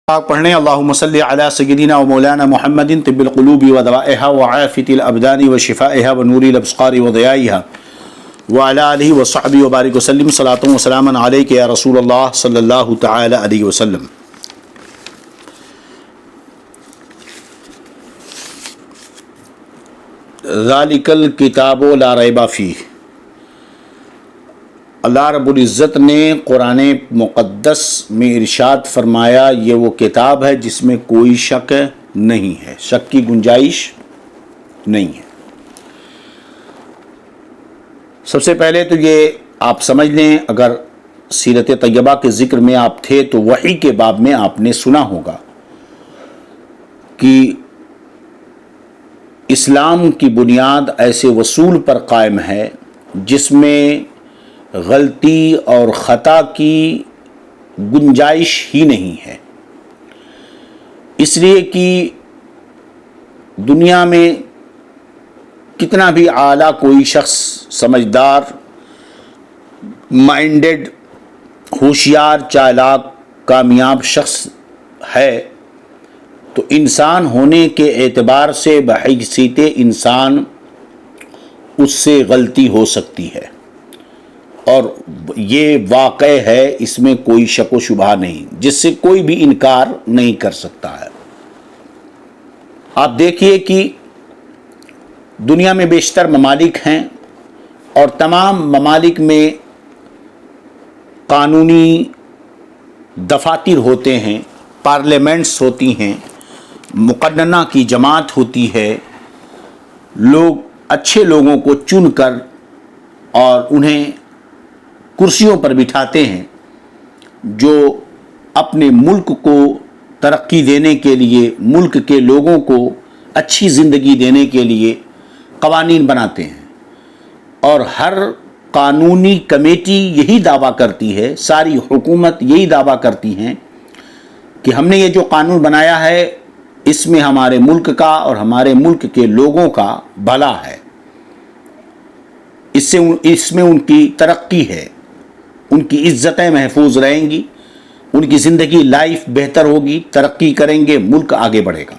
پاک پڑھنے اللہم صلی علی سیدنا و مولانا محمد طب القلوب و دوائها و عافیت الابدان و شفائها و نور الابصار و ضیائها و علی آلہ و صحبہ و بارک وسلم صلاة و سلاما علیک یا رسول اللہ صلی اللہ تعالی علیہ وسلم۔ ذالک الکتاب لا ریب فیہ، اللہ رب العزت نے قرآن مقدس میں ارشاد فرمایا یہ وہ کتاب ہے جس میں کوئی شک نہیں ہے، شک کی گنجائش نہیں ہے۔ سب سے پہلے تو یہ آپ سمجھ لیں، اگر سیرت طیبہ کے ذکر میں آپ تھے تو وحی کے باب میں آپ نے سنا ہوگا کہ اسلام کی بنیاد ایسے اصول پر قائم ہے جس میں غلطی اور خطا کی گنجائش ہی نہیں ہے، اس لیے کہ دنیا میں کتنا بھی اعلیٰ کوئی شخص سمجھدار، مائنڈڈ، ہوشیار، چالاک، کامیاب شخص ہے تو انسان ہونے کے اعتبار سے بحیثیت انسان اس سے غلطی ہو سکتی ہے، اور یہ واقع ہے، اس میں کوئی شک و شبہ نہیں، جس سے کوئی بھی انکار نہیں کر سکتا ہے۔ آپ دیکھیے کہ دنیا میں بیشتر ممالک ہیں اور تمام ممالک میں قانونی دفاتر ہوتے ہیں، پارلیمنٹس ہوتی ہیں، مقننہ کی جماعت ہوتی ہے، لوگ اچھے لوگوں کو چن کر اور انہیں کرسیوں پر بٹھاتے ہیں جو اپنے ملک کو ترقی دینے کے لیے، ملک کے لوگوں کو اچھی زندگی دینے کے لیے قوانین بناتے ہیں، اور ہر قانونی کمیٹی یہی دعویٰ کرتی ہے، ساری حکومت یہی دعویٰ کرتی ہیں کہ ہم نے یہ جو قانون بنایا ہے اس میں ہمارے ملک کا اور ہمارے ملک کے لوگوں کا بھلا ہے، اس میں ان کی ترقی ہے، ان کی عزتیں محفوظ رہیں گی، ان کی زندگی لائف بہتر ہوگی، ترقی کریں گے، ملک آگے بڑھے گا۔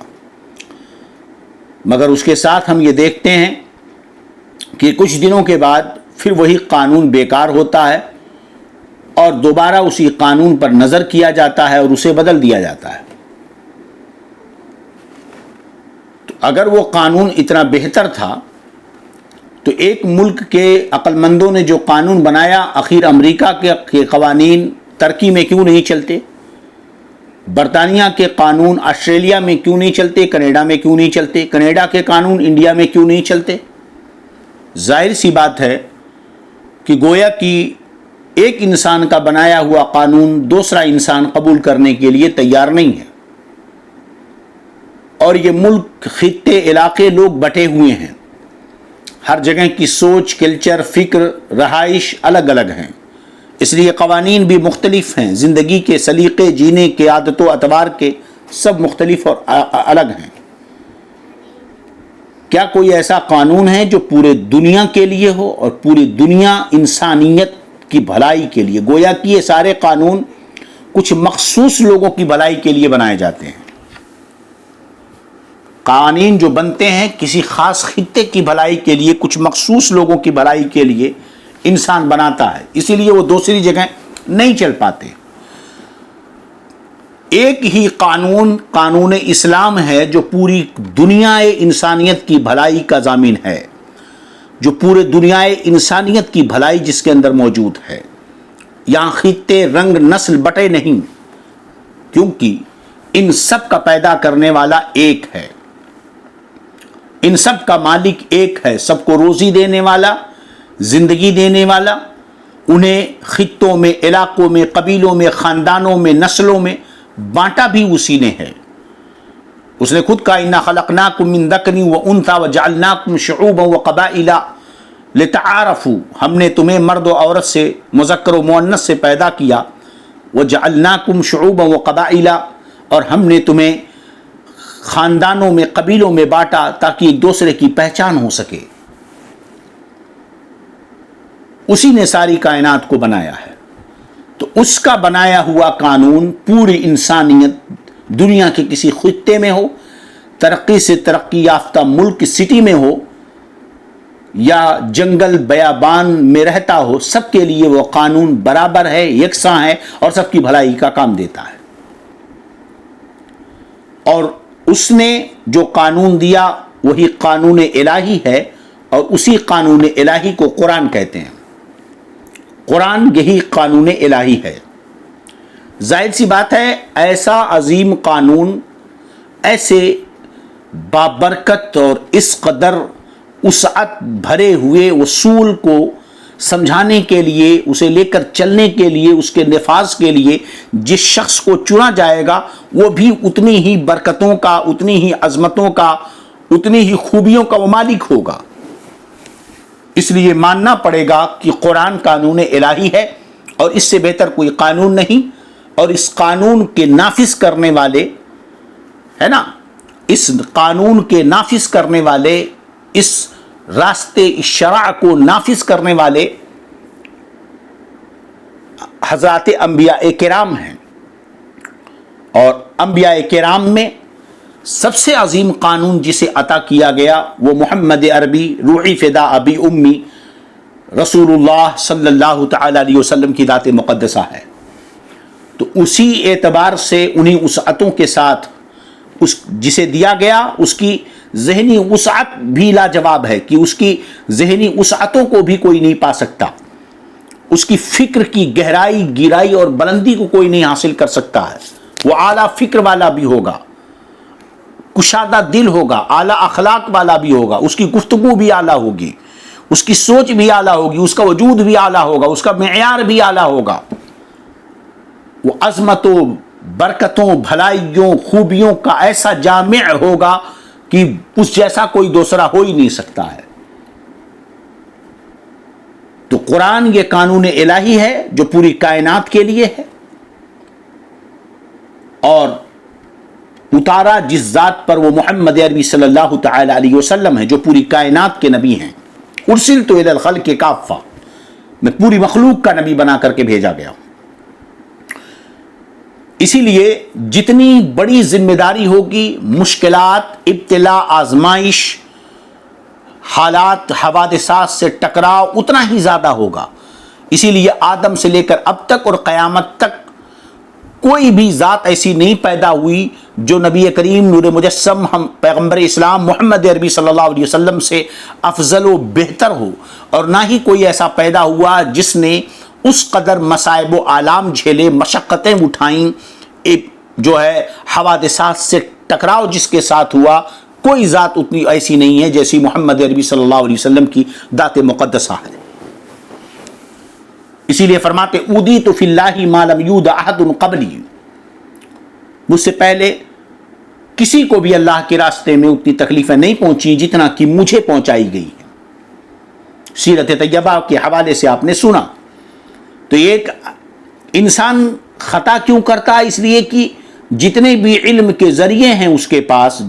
مگر اس کے ساتھ ہم یہ دیکھتے ہیں کہ کچھ دنوں کے بعد پھر وہی قانون بیکار ہوتا ہے اور دوبارہ اسی قانون پر نظر کیا جاتا ہے اور اسے بدل دیا جاتا ہے۔ تو اگر وہ قانون اتنا بہتر تھا تو ایک ملک کے عقل مندوں نے جو قانون بنایا، آخر امریکہ کے قوانین ترکی میں کیوں نہیں چلتے؟ برطانیہ کے قانون آسٹریلیا میں کیوں نہیں چلتے؟ کینیڈا میں کیوں نہیں چلتے؟ کینیڈا کے قانون انڈیا میں کیوں نہیں چلتے؟ ظاہر سی بات ہے کہ گویا کہ ایک انسان کا بنایا ہوا قانون دوسرا انسان قبول کرنے کے لیے تیار نہیں ہے، اور یہ ملک، خطے، علاقے، لوگ بٹے ہوئے ہیں، ہر جگہ کی سوچ، کلچر، فکر، رہائش الگ الگ ہیں، اس لیے قوانین بھی مختلف ہیں، زندگی کے سلیقے، جینے کے عادت و اطوار کے سب مختلف اور الگ ہیں۔ کیا کوئی ایسا قانون ہے جو پورے دنیا کے لیے ہو اور پوری دنیا انسانیت کی بھلائی کے لیے؟ گویا کہ یہ سارے قانون کچھ مخصوص لوگوں کی بھلائی کے لیے بنائے جاتے ہیں۔ قوانین جو بنتے ہیں کسی خاص خطے کی بھلائی کے لیے، کچھ مخصوص لوگوں کی بھلائی کے لیے انسان بناتا ہے، اسی لیے وہ دوسری جگہ نہیں چل پاتے۔ ایک ہی قانون، قانون اسلام ہے جو پوری دنیا انسانیت کی بھلائی کا ضامن ہے، جو پورے دنیا انسانیت کی بھلائی جس کے اندر موجود ہے۔ یہاں خطے، رنگ، نسل بٹے نہیں، کیونکہ ان سب کا پیدا کرنے والا ایک ہے، ان سب کا مالک ایک ہے، سب کو روزی دینے والا، زندگی دینے والا، انہیں خطوں میں، علاقوں میں، قبیلوں میں، خاندانوں میں، نسلوں میں بانٹا بھی اسی نے ہے۔ اس نے خود کہا اِنَّا خَلَقْنَاكُم مِّن ذَكَرٍ وَأُنثىٰ وَجَعَلْنَاكُمْ شُعُوبًا وَقَبَائِلَ لِتَعَارَفُوا، ہم نے تمہیں مرد و عورت سے، مذکر و مؤنث سے پیدا کیا، وَجَعَلْنَاكُمْ شُعُوبًا وَقَبَائِلَ، اور ہم نے تمہیں خاندانوں میں، قبیلوں میں بانٹا تاکہ ایک دوسرے کی پہچان ہو سکے۔ اسی نے ساری کائنات کو بنایا ہے، تو اس کا بنایا ہوا قانون پوری انسانیت دنیا کے کسی خطے میں ہو، ترقی سے ترقی یافتہ ملک سٹی میں ہو یا جنگل بیابان میں رہتا ہو، سب کے لیے وہ قانون برابر ہے، یکساں ہے اور سب کی بھلائی کا کام دیتا ہے۔ اور اس نے جو قانون دیا وہی قانون الہی ہے، اور اسی قانون الہی کو قرآن کہتے ہیں۔ قرآن یہی قانون الہی ہے۔ ظاہر سی بات ہے، ایسا عظیم قانون، ایسے بابرکت اور اس قدر وسعت بھرے ہوئے اصول کو سمجھانے کے لیے، اسے لے کر چلنے کے لیے، اس کے نفاذ کے لیے جس شخص کو چنا جائے گا وہ بھی اتنی ہی برکتوں کا، اتنی ہی عظمتوں کا، اتنی ہی خوبیوں کا وہ مالک ہوگا۔ اس لیے ماننا پڑے گا کہ قرآن قانون الہی ہے اور اس سے بہتر کوئی قانون نہیں، اور اس قانون کے نافذ کرنے والے، ہے نا، اس قانون کے نافذ کرنے والے، اس راستے، اس شرع کو نافذ کرنے والے حضرات انبیاء کرام ہیں۔ اور انبیاء کرام میں سب سے عظیم قانون جسے عطا کیا گیا وہ محمد عربی روحی فدا ابی امی رسول اللہ صلی اللہ تعالی علیہ وسلم کی ذات مقدسہ ہے۔ تو اسی اعتبار سے انہی وسعتوں کے ساتھ اس جسے دیا گیا اس کی ذہنی وسعت بھی لاجواب ہے کہ اس کی ذہنی وسعتوں کو بھی کوئی نہیں پا سکتا، اس کی فکر کی گہرائی، گہرائی اور بلندی کو کوئی نہیں حاصل کر سکتا ہے۔ وہ اعلیٰ فکر والا بھی ہوگا، کشادہ دل ہوگا، اعلیٰ اخلاق والا بھی ہوگا، اس کی گفتگو بھی اعلیٰ ہوگی، اس کی سوچ بھی اعلیٰ ہوگی، اس کا وجود بھی اعلیٰ ہوگا، اس کا معیار بھی اعلیٰ ہوگا۔ وہ عظمتوں، برکتوں، بھلائیوں، خوبیوں کا ایسا جامع ہوگا کہ اس جیسا کوئی دوسرا ہو ہی نہیں سکتا ہے۔ تو قرآن یہ قانون الہی ہے جو پوری کائنات کے لیے ہے، اور اتارا جس ذات پر وہ محمد عربی صلی اللہ تعالی علیہ وسلم ہے جو پوری کائنات کے نبی ہیں۔ ارسلت الی الخلق کافہ، میں پوری مخلوق کا نبی بنا کر کے بھیجا گیا ہوں۔ اسی لیے جتنی بڑی ذمہ داری ہوگی، مشکلات، ابتلا، آزمائش، حالات، حوادثات سے ٹکراؤ اتنا ہی زیادہ ہوگا۔ اسی لیے آدم سے لے کر اب تک اور قیامت تک کوئی بھی ذات ایسی نہیں پیدا ہوئی جو نبی کریم نور مجسم ہم پیغمبر اسلام محمد عربی صلی اللہ علیہ وسلم سے افضل و بہتر ہو، اور نہ ہی کوئی ایسا پیدا ہوا جس نے اس قدر مصائب و آلام جھیلے، مشقتیں اٹھائیں، جو ہے حوادثات سے ٹکراؤ جس کے ساتھ ہوا۔ کوئی ذات اتنی ایسی نہیں ہے جیسی محمد عربی صلی اللہ علیہ وسلم کی ذات مقدسہ ہے۔ اسی لیے فرماتے اودیت فی اللہ ما لم یود احد قبلی، مجھ سے پہلے کسی کو بھی اللہ کے راستے میں اتنی تکلیفیں نہیں پہنچی جتنا کہ مجھے پہنچائی گئی ہے۔ سیرت طیبہ کے حوالے سے آپ نے سنا۔ تو ایک انسان خطا کیوں کرتا ہے؟ اس لیے کہ جتنے بھی علم کے ذریعے ہیں اس کے پاس،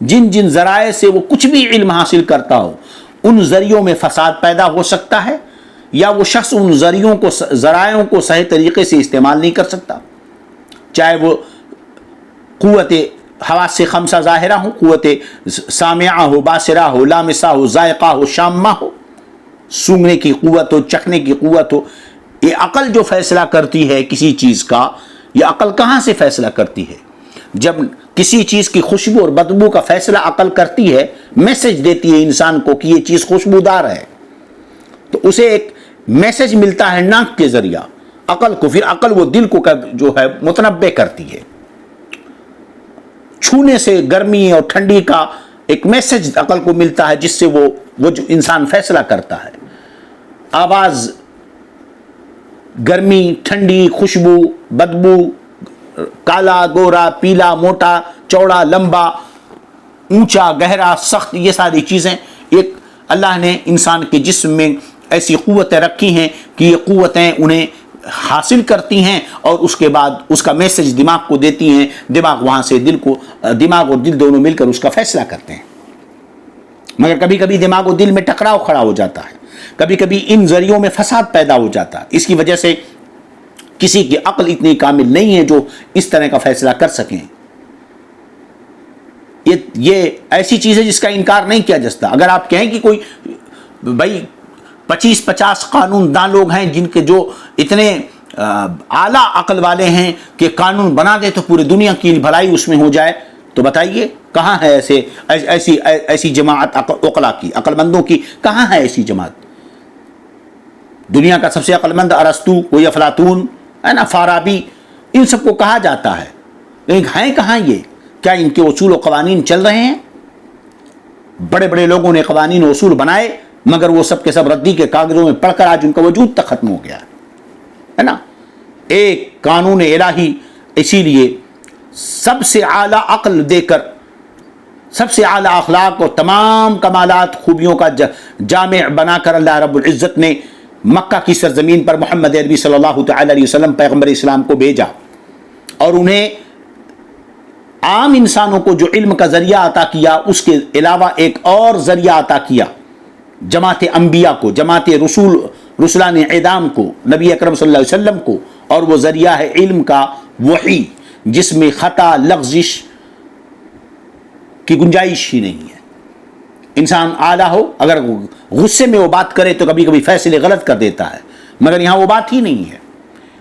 جن جن ذرائع سے وہ کچھ بھی علم حاصل کرتا ہو، ان ذریعوں میں فساد پیدا ہو سکتا ہے، یا وہ شخص ان ذرائعوں کو صحیح طریقے سے استعمال نہیں کر سکتا، چاہے وہ قوت حواس خمسہ ظاہرہ ہو، قوت سامعہ ہو، باصرہ ہو، لامسہ ہو، ذائقہ ہو، شامہ ہو، سونگھنے کی قوت ہو، چکھنے کی قوت ہو۔ یہ عقل جو فیصلہ کرتی ہے کسی چیز کا، یہ عقل کہاں سے فیصلہ کرتی ہے؟ جب کسی چیز کی خوشبو اور بدبو کا فیصلہ عقل کرتی ہے، میسج دیتی ہے انسان کو کہ یہ چیز خوشبودار ہے، تو اسے ایک میسج ملتا ہے ناک کے ذریعہ عقل کو، پھر عقل وہ دل کو جو ہے متنبع کرتی ہے۔ چھونے سے گرمی اور ٹھنڈی کا ایک میسج عقل کو ملتا ہے جس سے وہ جو انسان فیصلہ کرتا ہے۔ آواز، گرمی، ٹھنڈی، خوشبو، بدبو، کالا، گورا، پیلا، موٹا، چوڑا، لمبا، اونچا، گہرا، سخت، یہ ساری چیزیں ایک اللہ نے انسان کے جسم میں ایسی قوتیں رکھی ہیں کہ یہ قوتیں انہیں حاصل کرتی ہیں، اور اس کے بعد اس کا میسج دماغ کو دیتی ہیں، دماغ وہاں سے دماغ اور دل دونوں مل کر اس کا فیصلہ کرتے ہیں۔ مگر کبھی کبھی دماغ و دل میں ٹکراؤ کھڑا ہو جاتا ہے، کبھی کبھی ان ذریعوں میں فساد پیدا ہو جاتا ہے۔ اس کی وجہ سے کسی کی عقل اتنی کامل نہیں ہے جو اس طرح کا فیصلہ کر سکیں۔ یہ ایسی چیز ہے جس کا انکار نہیں کیا جاتا. اگر آپ کہیں کہ کوئی بھائی 25-50 قانون دان لوگ ہیں جن کے جو اتنے اعلیٰ عقل والے ہیں کہ قانون بنا دے تو پوری دنیا کی بھلائی اس میں ہو جائے، تو بتائیے کہاں ہے ایسی جماعت عقلا کی، عقل مندوں کی کہاں ہے ایسی جماعت؟ دنیا کا سب سے عقل مند ارسطو، کوئی افلاطون ہے نا، فارابی، ان سب کو کہا جاتا ہے، لیکن ہیں کہاں یہ؟ کیا ان کے اصول و قوانین چل رہے ہیں؟ بڑے بڑے لوگوں نے قوانین و اصول بنائے، مگر وہ سب کے سب ردی کے کاغذوں میں پڑھ کر آج ان کا وجود تک ختم ہو گیا ہے نا. ایک قانون الہی اسی لیے سب سے اعلیٰ عقل دے کر، سب سے اعلیٰ اخلاق اور تمام کمالات خوبیوں کا جامع بنا کر اللہ رب العزت نے مکہ کی سرزمین پر محمد عربی صلی اللہ تعالی علیہ وسلم پیغمبر اسلام کو بھیجا، اور انہیں عام انسانوں کو جو علم کا ذریعہ عطا کیا، اس کے علاوہ ایک اور ذریعہ عطا کیا جماعت انبیاء کو، جماعت رسولان اعدام کو، نبی اکرم صلی اللہ علیہ وسلم کو، اور وہ ذریعہ ہے علم کا، وحی، جس میں خطا لغزش کی گنجائش ہی نہیں ہے. انسان اعلیٰ ہو، اگر غصے میں وہ بات کرے تو کبھی کبھی فیصلے غلط کر دیتا ہے، مگر یہاں وہ بات ہی نہیں ہے.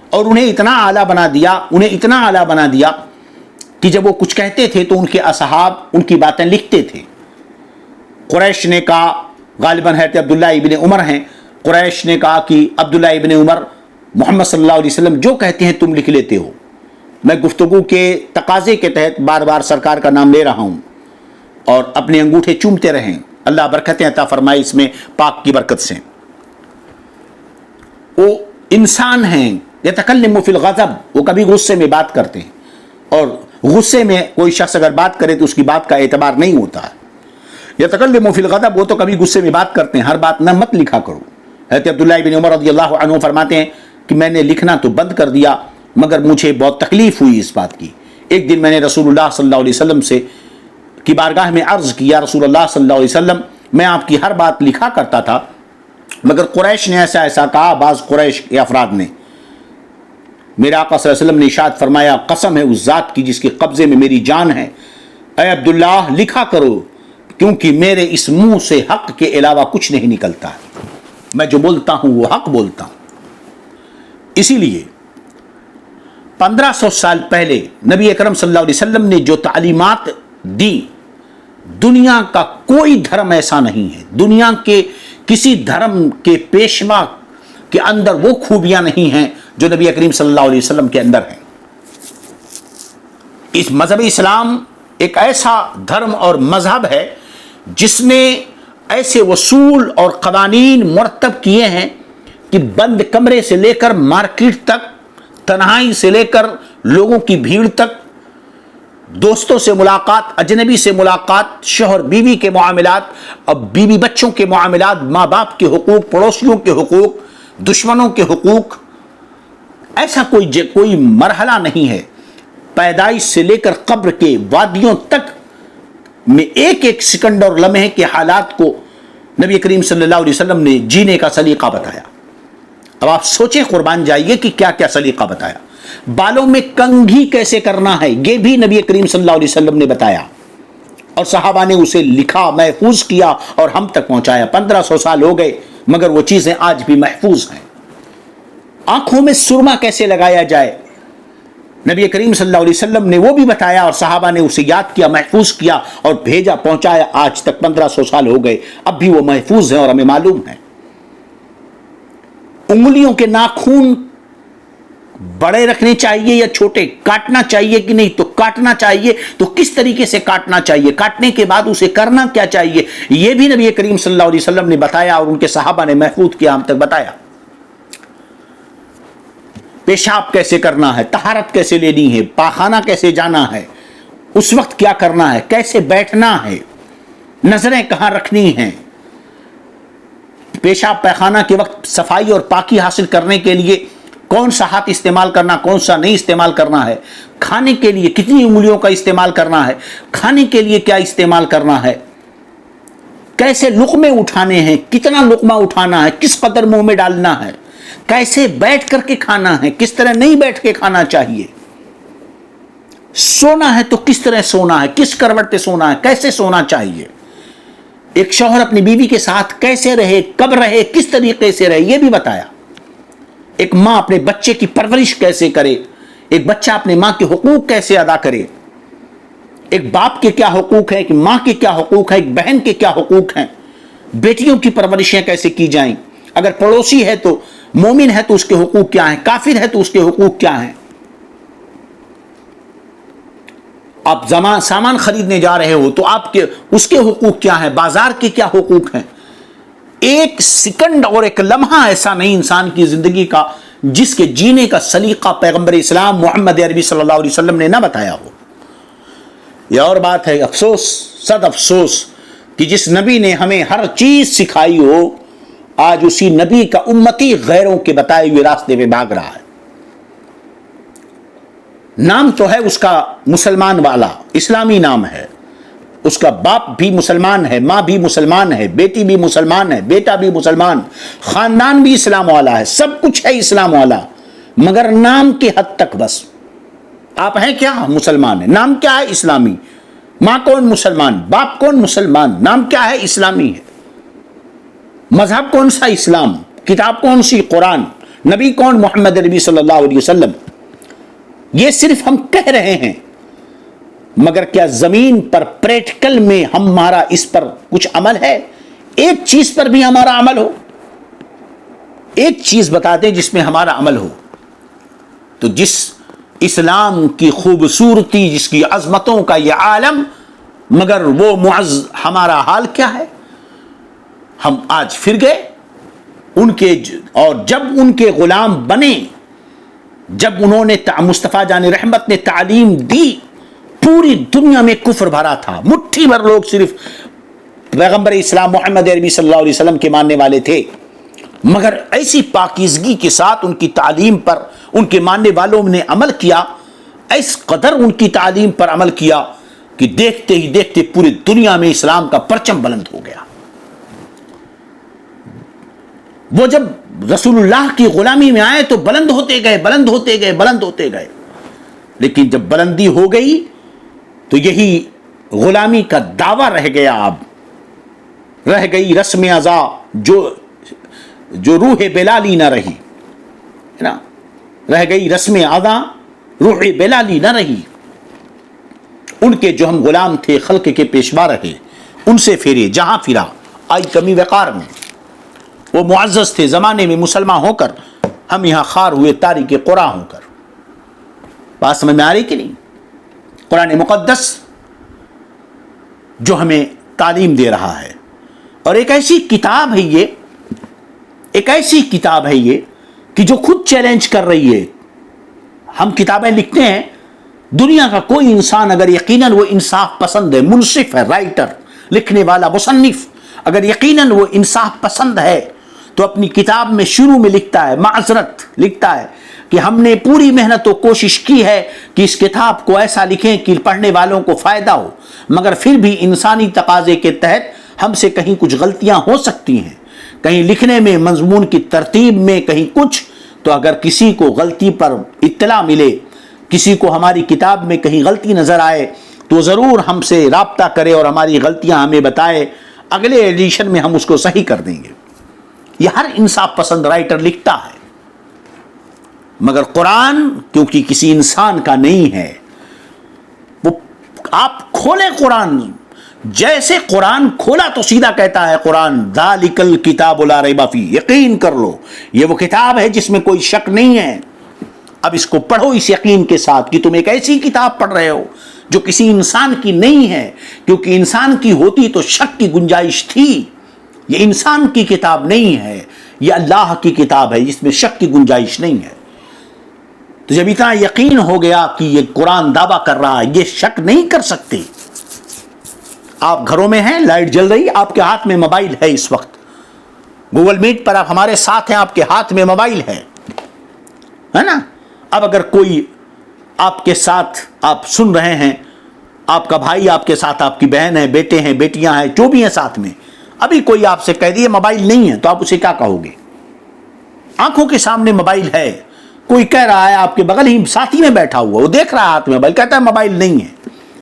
اور انہیں اتنا اعلیٰ بنا دیا کہ جب وہ کچھ کہتے تھے تو ان کے اصحاب ان کی باتیں لکھتے تھے. قریش نے کہا، غالباً حضرت عبداللہ ابن عمر ہیں، قریش نے کہا کہ عبداللہ ابن عمر محمد صلی اللہ علیہ وسلم جو کہتے ہیں تم لکھ لیتے ہو. میں گفتگو کے تقاضے کے تحت بار بار سرکار کا نام لے رہا ہوں، اور اپنے انگوٹھے چومتے رہیں، اللہ برکتیں عطا فرمائے اس میں پاک کی برکت سے. وہ انسان ہیں، یتکلم فی الغضب، وہ کبھی غصے میں بات کرتے ہیں، اور غصے میں کوئی شخص اگر بات کرے تو اس کی بات کا اعتبار نہیں ہوتا ہے. یتکلم فی الغضب، وہ تو کبھی غصے میں بات کرتے ہیں، ہر بات نہ مت لکھا کرو. حضرت عبداللہ بن عمر رضی اللہ عنہ فرماتے ہیں کہ میں نے لکھنا تو بند کر دیا، مگر مجھے بہت تکلیف ہوئی اس بات کی. ایک دن میں نے رسول اللہ صلی اللہ علیہ وسلم سے کی بارگاہ میں عرض کیا، رسول اللہ صلی اللہ علیہ وسلم میں آپ کی ہر بات لکھا کرتا تھا، مگر قریش نے ایسا کہا، بعض قریش کے افراد نے. میرے آقا صلی اللہ علیہ وسلم نے ارشاد فرمایا، قسم ہے اس ذات کی جس کے قبضے میں میری جان ہے، اے عبداللہ لکھا کرو، کیونکہ میرے اس منہ سے حق کے علاوہ کچھ نہیں نکلتا، میں جو بولتا ہوں وہ حق بولتا ہوں. اسی لیے 1500 سال پہلے نبی اکرم صلی اللہ علیہ وسلم نے جو تعلیمات دی، دنیا کا کوئی دھرم ایسا نہیں ہے، دنیا کے کسی دھرم کے پیشوا کے اندر وہ خوبیاں نہیں ہیں جو نبی کریم صلی اللہ علیہ وسلم کے اندر ہیں. اس مذہب اسلام ایک ایسا دھرم اور مذہب ہے جس نے ایسے اصول اور قوانین مرتب کیے ہیں کہ بند کمرے سے لے کر مارکیٹ تک، تنہائی سے لے کر لوگوں کی بھیڑ تک، دوستوں سے ملاقات، اجنبی سے ملاقات، شوہر بیوی کے معاملات، اب بیوی بچوں کے معاملات، ماں باپ کے حقوق، پڑوسیوں کے حقوق، دشمنوں کے حقوق، ایسا کوئی مرحلہ نہیں ہے پیدائش سے لے کر قبر کے وادیوں تک میں ایک ایک سیکنڈ اور لمحے کے حالات کو نبی کریم صلی اللہ علیہ وسلم نے جینے کا سلیقہ بتایا. اب آپ سوچیں، قربان جائیے کہ کیا کیا سلیقہ بتایا. بالوں میں کنگھی کیسے کرنا ہے یہ بھی نبی کریم صلی اللہ علیہ وسلم نے بتایا، اور صحابہ نے اسے لکھا، محفوظ کیا اور ہم تک پہنچایا. 1500 سال ہو گئے مگر وہ چیزیں آج بھی محفوظ ہیں. آنکھوں میں سرما کیسے لگایا جائے، نبی کریم صلی اللہ علیہ وسلم نے وہ بھی بتایا، اور صحابہ نے اسے یاد کیا، محفوظ کیا اور بھیجا، پہنچایا. آج تک 1500 سال ہو گئے، اب بھی وہ محفوظ ہیں اور ہمیں معلوم ہے. انگلیوں کے ناخون بڑے رکھنے چاہیے یا چھوٹے، کاٹنا چاہیے کہ نہیں، تو کاٹنا چاہیے تو کس طریقے سے کاٹنا چاہیے، کاٹنے کے بعد اسے کرنا کیا چاہیے، یہ بھی نبی کریم صلی اللہ علیہ وسلم نے بتایا اور ان کے صحابہ نے محفوظ کیا، ہم تک بتایا. پیشاب کیسے کرنا ہے، طہارت کیسے لینی ہے، پاخانہ کیسے جانا ہے، اس وقت کیا کرنا ہے، کیسے بیٹھنا ہے، نظریں کہاں رکھنی ہیں، پیشاب پیخانہ کے وقت صفائی اور پاکی حاصل کرنے کے لیے کون سا ہاتھ استعمال کرنا، کون سا نہیں استعمال کرنا ہے، کھانے کے لیے کتنی انگلیوں کا استعمال کرنا ہے، کھانے کے لیے کیا استعمال کرنا ہے، کیسے لقمے اٹھانے ہیں، کتنا لقمہ اٹھانا ہے، کس قدر منہ میں ڈالنا ہے، کیسے بیٹھ کر کے کھانا ہے، کس طرح نہیں بیٹھ کے کھانا چاہیے. سونا ہے تو کس طرح سونا ہے، کس کروٹ پہ سونا ہے، کیسے سونا چاہیے، ایک شوہر اپنی بیوی کے ساتھ کیسے رہے، کب رہے، کس طریقے سے رہے، یہ بھی بتایا۔ ایک ماں اپنے بچے کی پرورش کیسے کرے، ایک بچہ اپنے ماں کے حقوق کیسے ادا کرے، ایک باپ کے کیا حقوق ہیں، ایک ماں کے کیا حقوق ہیں، ایک بہن کے کیا حقوق ہیں، بیٹیوں کی پرورشیں کیسے کی جائیں، اگر پڑوسی ہے تو مومن ہے تو اس کے حقوق کیا ہیں، کافر ہے تو اس کے حقوق کیا ہیں، آپ سامان خریدنے جا رہے ہو تو آپ کے اس کے حقوق کیا ہیں، بازار کے کیا حقوق ہیں۔ ایک سیکنڈ اور ایک لمحہ ایسا نہیں انسان کی زندگی کا جس کے جینے کا سلیقہ پیغمبر اسلام محمد عربی صلی اللہ علیہ وسلم نے نہ بتایا ہو۔ یہ اور بات ہے، افسوس، صد افسوس کہ جس نبی نے ہمیں ہر چیز سکھائی ہو، آج اسی نبی کا امتی غیروں کے بتائے ہوئے راستے پہ بھاگ رہا ہے۔ نام تو ہے اس کا مسلمان والا، اسلامی نام ہے، اس کا باپ بھی مسلمان ہے، ماں بھی مسلمان ہے، بیٹی بھی مسلمان ہے، بیٹا بھی مسلمان، خاندان بھی اسلام والا ہے، سب کچھ ہے اسلام والا، مگر نام کے حد تک بس۔ آپ ہیں کیا؟ مسلمان ہیں، نام کیا ہے؟ اسلامی۔ ماں کون؟ مسلمان۔ باپ کون؟ مسلمان۔ نام کیا ہے؟ اسلامی ہے۔ مذہب کون سا؟ اسلام۔ کتاب کون سی؟ قرآن۔ نبی کون؟ محمد عربی صلی اللہ علیہ وسلم۔ یہ صرف ہم کہہ رہے ہیں، مگر کیا زمین پر پریکٹیکل میں ہمارا اس پر کچھ عمل ہے؟ ایک چیز پر بھی ہمارا عمل ہو، ایک چیز بتا دیں جس میں ہمارا عمل ہو۔ تو جس اسلام کی خوبصورتی، جس کی عظمتوں کا یہ عالم، مگر وہ معز ہمارا حال کیا ہے؟ ہم آج پھر گئے ان کے، اور جب ان کے غلام بنے، جب انہوں نے مصطفیٰ جان رحمت نے تعلیم دی، پوری دنیا میں کفر بھرا تھا، مٹھی بھر لوگ صرف پیغمبر اسلام محمد عربی صلی اللہ علیہ وسلم کے ماننے والے تھے، مگر ایسی پاکیزگی کے ساتھ ان کی تعلیم پر ان کے ماننے والوں نے عمل کیا، اس قدر ان کی تعلیم پر عمل کیا کہ دیکھتے ہی دیکھتے پوری دنیا میں اسلام کا پرچم بلند ہو گیا۔ وہ جب رسول اللہ کی غلامی میں آئے تو بلند ہوتے گئے، بلند ہوتے گئے، بلند ہوتے گئے، لیکن جب بلندی ہو گئی تو یہی غلامی کا دعویٰ رہ گیا، اب رہ گئی رسم ازا، جو روح بلالی نہ رہی، ہے نا، رہ گئی رسم ازا، روح بلالی نہ رہی۔ ان کے جو ہم غلام تھے، خلق کے پیشوا رہے، ان سے پھرے، جہاں پھرا آئی کمی وقار میں۔ وہ معزز تھے زمانے میں مسلمان ہو کر، ہم یہاں خار ہوئے تاریک قرآن ہو کر۔ بات سمجھ میں آ رہی کہ نہیں؟ قرآن مقدس جو ہمیں تعلیم دے رہا ہے، اور ایک ایسی کتاب ہے یہ، ایک ایسی کتاب ہے یہ کہ جو خود چیلنج کر رہی ہے۔ ہم کتابیں لکھتے ہیں، دنیا کا کوئی انسان اگر یقیناً وہ انصاف پسند ہے، منصف ہے، رائٹر، لکھنے والا، مصنف، اگر یقیناً وہ انصاف پسند ہے تو اپنی کتاب میں شروع میں لکھتا ہے، معذرت لکھتا ہے کہ ہم نے پوری محنت و کوشش کی ہے کہ اس کتاب کو ایسا لکھیں کہ پڑھنے والوں کو فائدہ ہو، مگر پھر بھی انسانی تقاضے کے تحت ہم سے کہیں کچھ غلطیاں ہو سکتی ہیں، کہیں لکھنے میں، مضمون کی ترتیب میں، کہیں کچھ۔ تو اگر کسی کو غلطی پر اطلاع ملے، کسی کو ہماری کتاب میں کہیں غلطی نظر آئے تو ضرور ہم سے رابطہ کرے اور ہماری غلطیاں ہمیں بتائے، اگلے ایڈیشن میں ہم اس کو صحیح کر دیں گے۔ یہ ہر انصاف پسند رائٹر لکھتا ہے، مگر قرآن کیونکہ کسی انسان کا نہیں ہے، وہ آپ کھولیں قرآن، جیسے قرآن کھولا تو سیدھا کہتا ہے قرآن، ذالک الکتاب لا ریب فیہ، یقین کر لو یہ وہ کتاب ہے جس میں کوئی شک نہیں ہے۔ اب اس کو پڑھو اس یقین کے ساتھ کہ تم ایک ایسی کتاب پڑھ رہے ہو جو کسی انسان کی نہیں ہے، کیونکہ انسان کی ہوتی تو شک کی گنجائش تھی۔ یہ انسان کی کتاب نہیں ہے، یہ اللہ کی کتاب ہے جس میں شک کی گنجائش نہیں ہے۔ تو جب اتنا یقین ہو گیا کہ یہ قرآن دعویٰ کر رہا ہے، یہ شک نہیں کر سکتے۔ آپ گھروں میں ہیں، لائٹ جل رہی، آپ کے ہاتھ میں موبائل ہے، اس وقت گوگل میٹ پر آپ ہمارے ساتھ ہیں، آپ کے ہاتھ میں موبائل ہے نا۔ اب اگر کوئی آپ کے ساتھ آپ سن رہے ہیں، آپ کا بھائی آپ کے ساتھ، آپ کی بہن ہے، بیٹے ہیں، بیٹیاں ہیں، جو بھی ہیں ساتھ میں، ابھی کوئی آپ سے کہہ دیے موبائل نہیں ہے تو آپ اسے کیا کہو گے؟ آنکھوں کے سامنے موبائل ہے، کوئی کہہ رہا ہے آپ کے بغل ہی ساتھی میں بیٹھا ہوا، وہ دیکھ رہا ہے ہاتھ میں موبائل، کہتا ہے موبائل نہیں ہے،